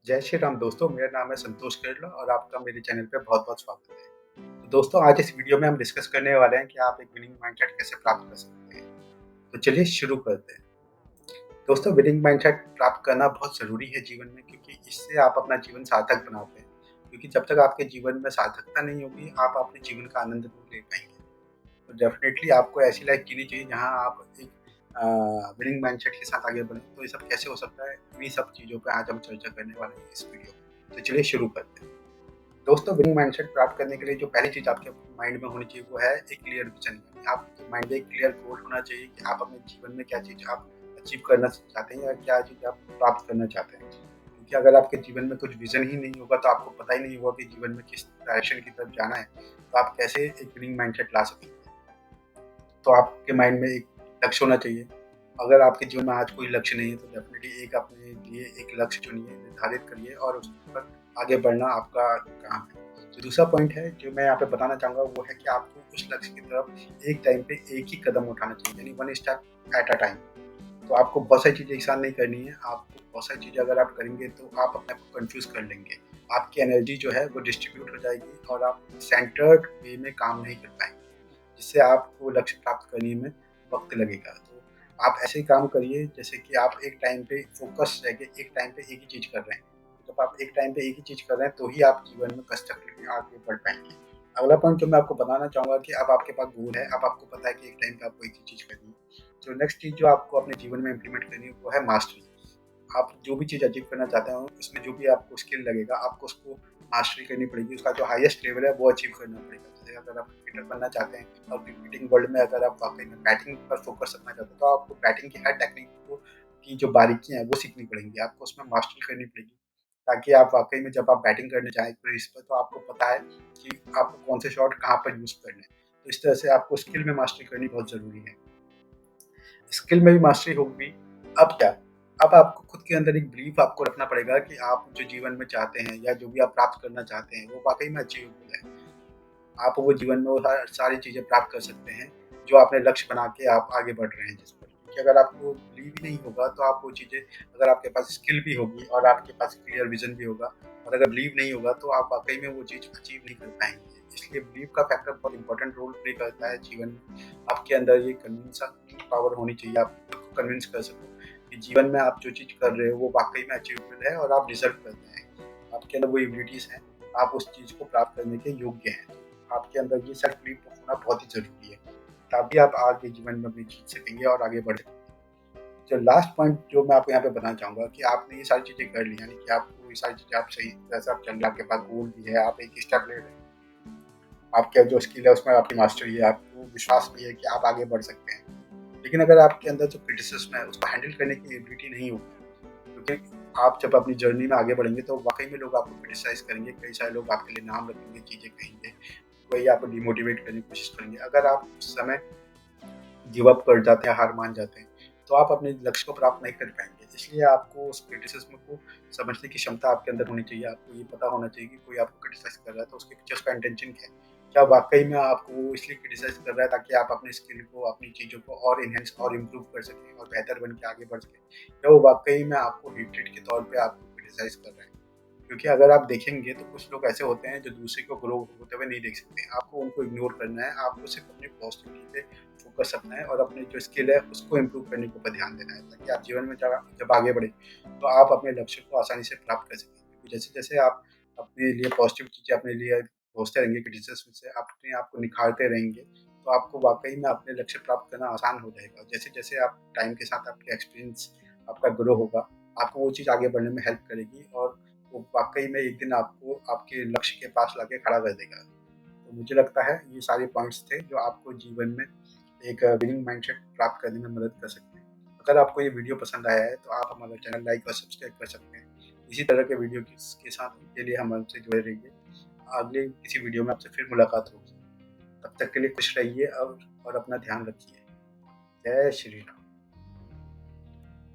जय श्री राम दोस्तों, मेरा नाम है संतोष केरला और आपका मेरे चैनल पे बहुत-बहुत स्वागत है। तो दोस्तों आज इस वीडियो में हम डिस्कस करने वाले हैं कि आप एक विनिंग माइंडसेट कैसे प्राप्त कर सकते हैं। तो चलिए शुरू करते हैं। दोस्तों विनिंग माइंडसेट प्राप्त करना बहुत ज़रूरी है जीवन में क्योंकि इससे आप अपना जीवन सार्थक बनाते हैं। क्योंकि जब तक आपके जीवन में सार्थकता नहीं होगी, आप अपने जीवन का आनंद नहीं ले पाएँगे। तो डेफ़िनेटली आपको ऐसी लाइफ़ जीनी चाहिए जहाँ आप एक विनिंग माइंडसेट के साथ आगे बढ़ें। तो ये सब कैसे हो सकता है? इन्हीं सब चीज़ों पे आज हम चर्चा करने वाले हैं इस वीडियो में। तो चलिए शुरू करते हैं। दोस्तों विनिंग माइंडसेट प्राप्त करने के लिए जो पहली चीज़ आपके माइंड में होनी चाहिए वो है एक क्लियर विज़न। यानी आपके माइंड में एक क्लियर गोल होना चाहिए कि आप अपने जीवन में क्या चीज़ आप अचीव करना चाहते हैं या क्या चीज़ आप प्राप्त करना चाहते हैं। क्योंकि अगर आपके जीवन में कुछ विज़न ही नहीं होगा तो आपको पता ही नहीं होगा कि जीवन में किस डायरेक्शन की तरफ जाना है, तो आप कैसे एक विनिंग माइंडसेट ला सकेंगे। तो आपके माइंड में एक लक्ष्य होना चाहिए। अगर आपके जीवन में आज कोई लक्ष्य नहीं है तो डेफ़िनेटली एक अपने लिए एक लक्ष्य चुनिए, निर्धारित करिए और उस पर आगे बढ़ना आपका काम है। जो दूसरा पॉइंट है जो मैं यहाँ पे बताना चाहूँगा वो है कि आपको उस लक्ष्य की तरफ एक टाइम पे एक ही कदम उठाना चाहिए, यानी one step at a time. तो आपको बहुत सारी चीज़ें एक साथ नहीं करनी है। आपको बहुत सारी चीज़ें अगर आप करेंगे तो आप अपने आप को कन्फ्यूज़ कर लेंगे। आपकी एनर्जी जो है वो डिस्ट्रीब्यूट हो जाएगी और आप सेंटर्ड वे में काम नहीं कर पाएँगे। जिससे आपको लक्ष्य प्राप्त करने में वक़्त लगेगा। तो आप ऐसे ही काम करिए जैसे कि आप एक टाइम पे फ़ोकस रह के एक टाइम पे एक ही चीज़ कर रहे हैं। जब आप एक टाइम पे एक ही चीज़ कर रहे हैं तो ही आप जीवन में कंस्ट्रक्टिवली आगे बढ़ पाएँगे। अगला पॉइंट जो मैं आपको बताना चाहूँगा कि अब आपके पास गोल है, अब आपको पता है कि एक टाइम पे आपको एक ही चीज़ करनी है। तो नेक्स्ट चीज़ जो आपको अपने जीवन में इम्प्लीमेंट करनी है वो है मास्टरी। आप जो भी चीज़ अचीव करना चाहते हो उसमें जो भी आपको स्किल लगेगा आपको उसको मास्टरी करनी पड़ेगी। उसका जो हाईएस्ट लेवल है वो अचीव करना पड़ेगा। जैसे अगर आप क्रिकेटर बनना चाहते हैं और क्रिकेटिंग वर्ल्ड में अगर आप वाक़ई में बैटिंग पर फ़ोकस रखना चाहते हो तो आपको बैटिंग की हर टेक्निक को की जो बारीकियाँ हैं वो सीखनी पड़ेंगी। आपको उसमें मास्टरी करनी पड़ेगी ताकि आप वाक़ई में जब आप बैटिंग करने जाएँ क्रीज़ पे तो आपको पता है कि आपको कौन से शॉट कहाँ पर यूज़ करने हैं। तो इस तरह से आपको स्किल में मास्टरी करनी बहुत ज़रूरी है। स्किल में भी मास्टरी होगी। अब क्या? अब आपको खुद के अंदर एक बिलीफ आपको रखना पड़ेगा कि आप जो जीवन में चाहते हैं या जो भी आप प्राप्त करना चाहते हैं, वो वाक़ई में अचीवेबल है। आप वो जीवन में वो सारी चीज़ें प्राप्त कर सकते हैं, जो आपने लक्ष्य बना के आप आगे बढ़ रहे हैं जिस पर। क्योंकि अगर आपको बिलीव ही नहीं होगा, तो आप वो चीज़ें अगर आपके पास स्किल भी होगी और आपके पास क्लियर विज़न भी होगा और अगर बिलीव नहीं होगा, तो आप वाक़ई में वो चीज़ अचीव नहीं कर पाएँगे। इसलिए बिलीव का फैक्टर बहुत इम्पोर्टेंट रोल प्ले करता है जीवन में। आपके अंदर ये कन्विंसिंग पावर होनी चाहिए, आप खुद को कन्विंस कर सको कि जीवन में आप जो चीज़ कर रहे हो, वो वाक़ई में अचीवेबल है और आप डिज़र्व करते हैं। आपके अंदर वो एबिलिटीज़ हैं, आप उस चीज़ को प्राप्त करने के योग्य हैं। आपके अंदर ये सेल्फ बिलीफ होना बहुत ही ज़रूरी है, तभी आप आगे जीवन में अपनी जीत सकेंगे और आगे बढ़ सकेंगे। जो लास्ट पॉइंट जो मैं आपको यहाँ पे बताना चाहूँगा कि आपने ये सारी चीज़ें कर ली, यानी कि आपको ये सारी चीज़ें आप सही तरह से आप चल रहे हैं, आपके पास गोल भी है, आप एक स्टेप ले रहे हैं। आपका जो स्किल है उसमें आपकी मास्टरी है, आपको विश्वास भी है कि आप आगे बढ़ सकते हैं। लेकिन अगर आपके अंदर जो क्रिटिसिज्म है उसको हैंडल करने की एबिलिटी नहीं होगी, क्योंकि आप जब अपनी जर्नी में आगे बढ़ेंगे तो वाक़ई में लोग आपको क्रिटिसाइज़ करेंगे, कई सारे लोग आपके लिए नाम रखेंगे, चीज़ें कहेंगे, वही आपको डिमोटिवेट करने की कोशिश करेंगे। अगर आप उस समय गिव अप कर जाते हैं, हार मान जाते हैं, तो आप अपने लक्ष्य को प्राप्त नहीं कर पाएँगे। इसलिए आपको उस क्रिटिसिज़्म को समझने की क्षमता आपके अंदर होनी चाहिए। आपको ये पता होना चाहिए कि कोई आपको क्रिटिसाइज़ कर रहा है तो उसके पीछे उसका इंटेंशन क्या है? क्या वाक़ई में आपको वो इसलिए क्रिटिसाइज़ कर रहा है ताकि आप अपनी स्किल को, अपनी चीज़ों को और एनहांस और इम्प्रूव कर सकें और बेहतर बन के आगे बढ़ सकें? या वो वाक़ई में आपको हेट्रेड के तौर पे आपको क्रिटिसाइज़ कर रहा है? क्योंकि अगर आप देखेंगे तो कुछ लोग ऐसे होते हैं जो दूसरे को ग्रो होते हुए नहीं देख सकते। आपको उनको इग्नोर करना है, आपको सिर्फ़ अपनी पॉज़िटिविटी पे फ़ोकस रखना है और अपनी जो स्किल है उसको इम्प्रूव करने के ऊपर ध्यान देना है ताकि आप जीवन में जब आगे बढ़ें, तो आप अपने लक्ष्य को आसानी से प्राप्त कर सकें। क्योंकि जैसे-जैसे आप अपने लिए पॉज़िटिव चीज़ें अपने लिए सोचते रहेंगे, क्रिटिसिज़्म से अपने आप को निखारते रहेंगे, तो आपको वाक़ई में अपने लक्ष्य प्राप्त करना आसान हो जाएगा। जैसे-जैसे आप टाइम के साथ आपके एक्सपीरियंस आपका ग्रो होगा, आपको वो चीज़ आगे बढ़ने में हेल्प करेगी और वो वाक़ई में एक दिन आपको आपके लक्ष्य के पास लाके खड़ा कर देगा। तो मुझे लगता है ये सारे पॉइंट्स थे जो आपको जीवन में एक विनिंग माइंडसेट प्राप्त करने में मदद कर सकते हैं। अगर आपको ये वीडियो पसंद आया है तो आप हमारा चैनल लाइक और सब्सक्राइब कर सकते हैं। इसी तरह के वीडियो के साथ के लिए हम हमसे जुड़े रहिए। अगले किसी वीडियो में आपसे फिर मुलाकात होगी। तब तक के लिए खुश रहिए और अपना ध्यान रखिए। जय श्री राम।